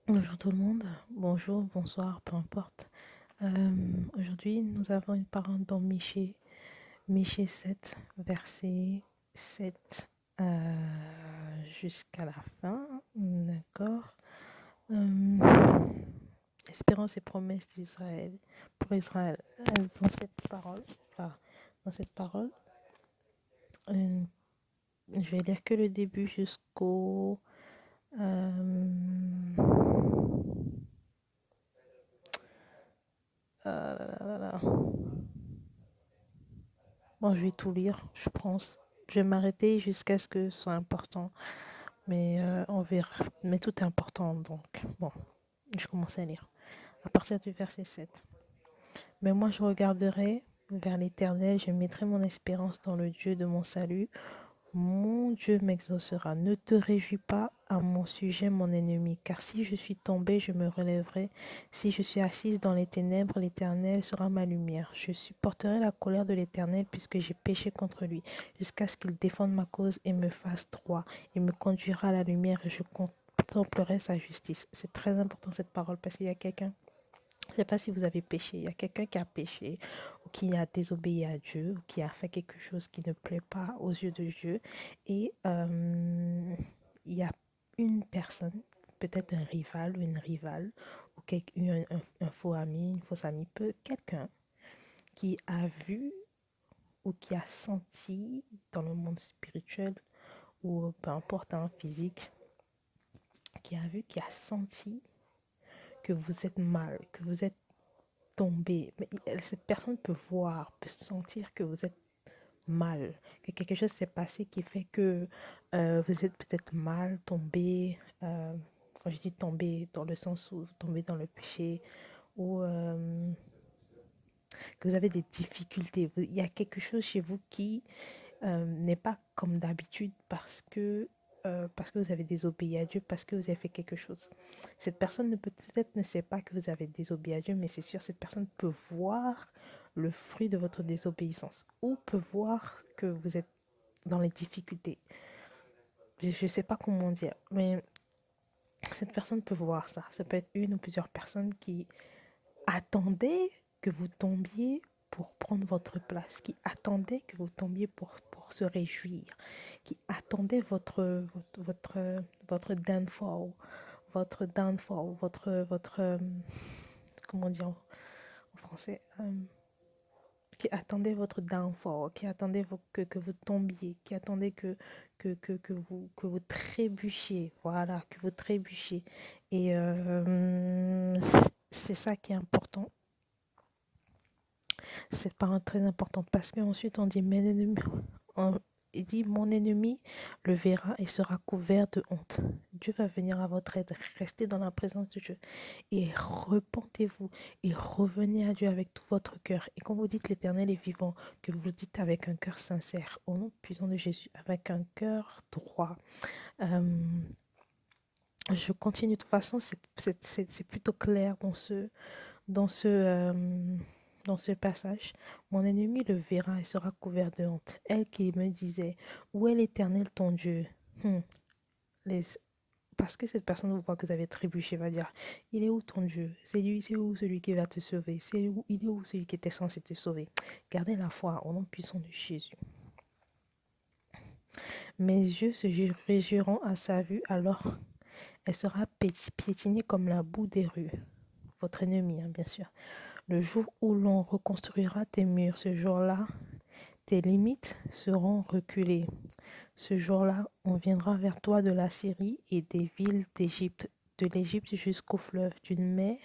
Bonjour tout le monde, bonjour, bonsoir, peu importe. Aujourd'hui, nous avons une parole dans Michée 7, verset 7 jusqu'à la fin. D'accord. Euh, Espérance et promesses d'Israël pour Israël. Dans cette parole, enfin, dans cette parole, euh, je vais lire que le début jusqu'au euh, là, là, là. Bon, je vais tout lire, je pense. Je vais m'arrêter jusqu'à ce que ce soit important. Mais on verra. Mais tout est important, donc bon, je commence à lire. À partir du verset 7. Mais moi, je regarderai vers l'Éternel, je mettrai mon espérance dans le Dieu de mon salut. Mon Dieu m'exaucera. Ne te réjouis pas à mon sujet, mon ennemi, car si je suis tombé, je me relèverai. Si je suis assise dans les ténèbres, l'Éternel sera ma lumière. Je supporterai la colère de l'Éternel puisque j'ai péché contre lui, jusqu'à ce qu'il défende ma cause et me fasse droit. Il me conduira à la lumière et je contemplerai sa justice. C'est très important cette parole parce qu'il y a quelqu'un. Je ne sais pas si vous avez péché. Il y a quelqu'un qui a péché ou qui a désobéi à Dieu ou qui a fait quelque chose qui ne plaît pas aux yeux de Dieu. Et il y a une personne, peut-être un rival ou une rivale, ou un faux ami, une fausse amie, quelqu'un qui a vu ou qui a senti dans le monde spirituel ou peu importe, un physique, qui a vu, qui a senti que vous êtes mal, que vous êtes tombé. Mais cette personne peut voir, peut sentir que vous êtes mal, que quelque chose s'est passé qui fait que vous êtes peut-être mal tombé. Quand je dis tombé, dans le sens où vous tombez dans le péché ou que vous avez des difficultés. Il y a quelque chose chez vous qui n'est pas comme d'habitude parce que vous avez désobéi à Dieu, parce que vous avez fait quelque chose. Cette personne peut-être ne sait pas que vous avez désobéi à Dieu, mais c'est sûr, cette personne peut voir le fruit de votre désobéissance ou peut voir que vous êtes dans les difficultés. Je ne sais pas comment dire, mais cette personne peut voir ça. Ça peut être une ou plusieurs personnes qui attendaient que vous tombiez pour prendre votre place, qui attendaient que vous tombiez pour se réjouir, qui attendaient votre downfall, comment dire en français, qui attendait votre downfall, qui attendait que vous tombiez, qui attendait que vous trébuchiez, voilà, que vous trébuchiez. Et c'est ça qui est important. Cette parole très importante parce qu'ensuite on dit, mais il dit, mon ennemi le verra et sera couvert de honte. Dieu va venir à votre aide. Restez dans la présence de Dieu et repentez-vous et revenez à Dieu avec tout votre cœur. Et quand vous dites l'Éternel est vivant, que vous le dites avec un cœur sincère, au nom puissant de Jésus, avec un cœur droit. Euh, je continue de toute façon, c'est plutôt clair dans ce, euh, dans ce passage. Mon ennemi le verra et sera couvert de honte. Elle qui me disait, où est l'Éternel ton Dieu? Les, parce que cette personne voit que vous avez trébuché, va dire, il est où ton Dieu? C'est où celui qui va te sauver? Il est où celui qui était censé te sauver? Gardez la foi au nom puissant de Jésus. Mes yeux se réjouiront à sa vue, alors elle sera piétinée comme la boue des rues. Votre ennemi, hein, bien sûr. Le jour où l'on reconstruira tes murs, ce jour-là, tes limites seront reculées. Ce jour-là, on viendra vers toi de la Syrie et des villes d'Égypte, de l'Égypte jusqu'au fleuve, d'une mer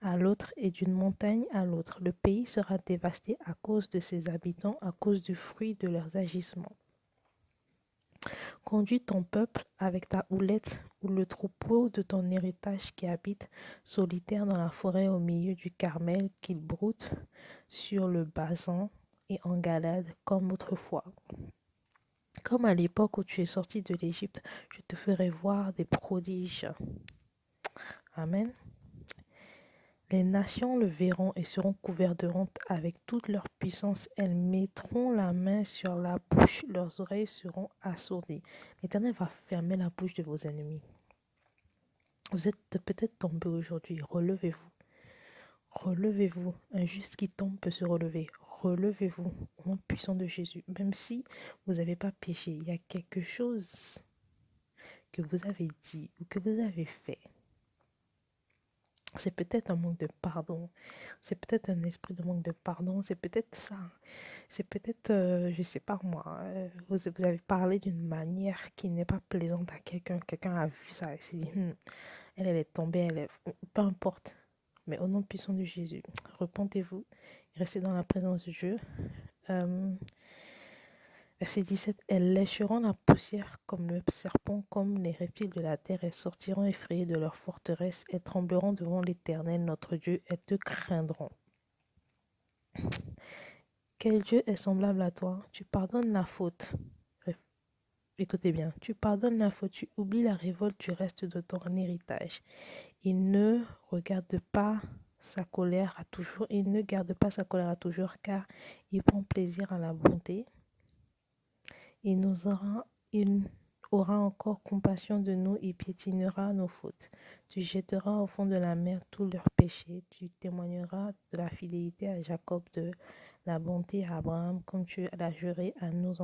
à l'autre et d'une montagne à l'autre. Le pays sera dévasté à cause de ses habitants, à cause du fruit de leurs agissements. Conduis ton peuple avec ta houlette ou le troupeau de ton héritage qui habite solitaire dans la forêt au milieu du Carmel, qu'il broute sur le Basan et en Galade comme autrefois. Comme à l'époque où tu es sorti de l'Égypte, je te ferai voir des prodiges. Amen. Les nations le verront et seront couverts de honte avec toute leur puissance. Elles mettront la main sur la bouche, leurs oreilles seront assourdies. L'Éternel va fermer la bouche de vos ennemis. Vous êtes peut-être tombé aujourd'hui. Relevez-vous. Relevez-vous. Un juste qui tombe peut se relever. Relevez-vous au nom puissant de Jésus. Même si vous n'avez pas péché, il y a quelque chose que vous avez dit ou que vous avez fait. C'est peut-être un manque de pardon. C'est peut-être un esprit de manque de pardon. C'est peut-être ça. C'est peut-être, je ne sais pas moi, vous avez parlé d'une manière qui n'est pas plaisante à quelqu'un. Quelqu'un a vu ça et s'est dit, elle est tombée, peu importe. Mais au nom puissant de Jésus, repentez-vous, restez dans la présence de Dieu. Euh, Verset 17, elles lécheront la poussière comme le serpent, comme les reptiles de la terre, elles sortiront effrayées de leur forteresse et trembleront devant l'Éternel, notre Dieu, elles te craindront. Quel Dieu est semblable à toi? Tu pardonnes la faute. Écoutez bien, tu pardonnes la faute, tu oublies la révolte, tu restes de ton héritage. Il ne regarde pas sa colère à toujours, il ne garde pas sa colère à toujours, car il prend plaisir à la bonté. Il aura encore compassion de nous et piétinera nos fautes. Tu jetteras au fond de la mer tous leurs péchés. Tu témoigneras de la fidélité à Jacob, de la bonté à Abraham, comme tu l'as juré à nos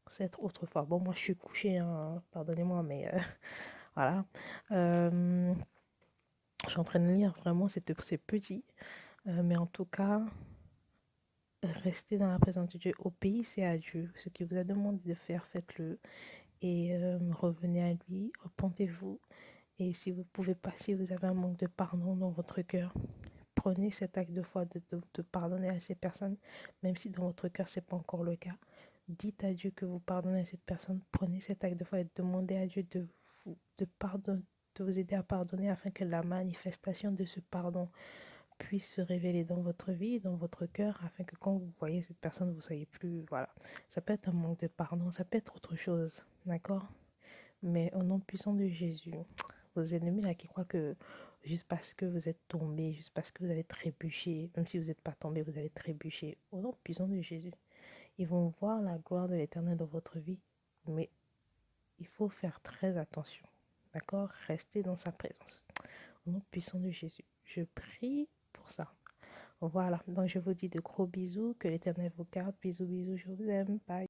ancêtres autrefois. Bon, moi je suis couchée, hein, pardonnez-moi, mais voilà. Je suis en train de lire vraiment, c'est petit. Mais en tout cas, restez dans la présence de Dieu. Obéissez à Dieu. Ce qu'il vous a demandé de faire, faites-le. Et revenez à lui, repentez-vous. Et si vous pouvez pas, si vous avez un manque de pardon dans votre cœur, prenez cet acte de foi de pardonner à ces personnes, même si dans votre cœur, c'est pas encore le cas. Dites à Dieu que vous pardonnez à cette personne. Prenez cet acte de foi et demandez à Dieu de vous aider à pardonner afin que la manifestation de ce pardon puisse se révéler dans votre vie, dans votre cœur, afin que quand vous voyez cette personne, vous soyez plus, voilà. Ça peut être un manque de pardon, ça peut être autre chose, d'accord? Mais au nom puissant de Jésus, vos ennemis là qui croient que juste parce que vous êtes tombé, juste parce que vous allez trébucher, même si vous n'êtes pas tombé, vous allez trébucher, au nom puissant de Jésus, ils vont voir la gloire de l'Éternel dans votre vie, mais il faut faire très attention, d'accord? Restez dans sa présence. Au nom puissant de Jésus, je prie pour ça. Voilà, donc je vous dis de gros bisous, que l'Éternel vous garde. Bisous, bisous, je vous aime. Bye.